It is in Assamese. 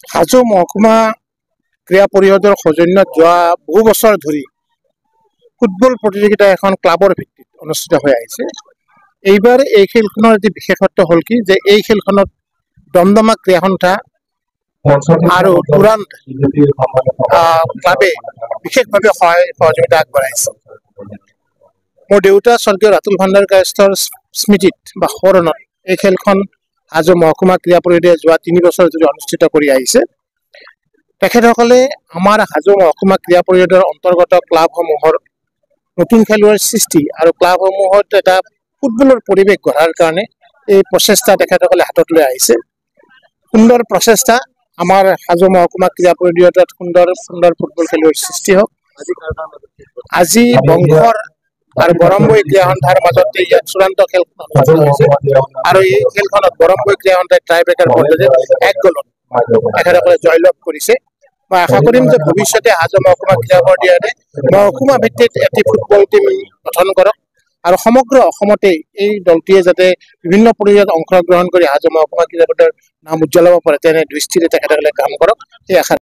হাজো মহকুমা ক্ৰীড়া পৰিষদৰ সৌজন্যত যোৱা বহু বছৰ ধৰি ফুটবল প্ৰতিযোগিতা এখন ক্লাবৰ ভিত্তিত অনুষ্ঠিত হৈ আহিছে। এইবাৰ এই খেলখনৰ এটি বিশেষত্ব হ'ল কি যে এই খেলখনত দমদমা ক্ৰীড়া সন্থা আৰু তুৰান্ত ক্লাবে বিশেষভাৱে সহযোগিতা আগবঢ়াইছে। মোৰ দেউতা স্বৰ্গীয় ৰাতুল ভাণ্ডাৰকাৰৰ স্মৃতিত বা সোঁৱৰণত এই খেলখন হাজো মহকুমা ক্ৰীড়া পৰিষদে যোৱা 3 বছৰ ধৰি অনুষ্ঠিত কৰি আহিছে। তেখেতসকলে আমাৰ হাজো মহকুমা ক্ৰীড়া পৰিষদৰ অন্তৰ্গত ক্লাবসমূহৰ নতুন খেলুৱৈৰ সৃষ্টি আৰু ক্লাবসমূহত এটা ফুটবলৰ পৰিৱেশ গঢ়াৰ কাৰণে এই প্ৰচেষ্টা তেখেতসকলে হাতত লৈ আহিছে। সুন্দৰ প্ৰচেষ্টা। আমাৰ হাজো মহকুমা ক্ৰীড়া পৰিষদত সুন্দৰ ফুটবল খেলুৱৈৰ সৃষ্টি হওক। আজি বংশৰ আৰু বৰম্বৈ ক্ৰীড়া সন্থাৰ মাজত ইয়াত চূড়ান্ত খেলখন অনুষ্ঠিত হৈছে আৰু এই খেলখনত বৰম্বৈ ক্ৰীড়া সন্থাই টাই ব্ৰেকাৰ পদ্ধতিত 1 গ'লত তেখেতসকলে জয়লাভ কৰিছে। মই আশা কৰিম যে ভৱিষ্যতে হাজো মহকুমা ক্ৰীড়া পৰিষদে মহকুমা ভিত্তিত এটি ফুটবল টিম গঠন কৰক আৰু সমগ্ৰ অসমতে এই দলটিয়ে যাতে বিভিন্ন প্ৰতিযোগিতাত অংশগ্ৰহণ কৰি হাজো মহকুমা ক্ৰীড়া পৰিষদৰ নাম উজ্জ্বলাব পাৰে তেনে দৃষ্টিৰে তেখেতসকলে কাম কৰক, এই আশা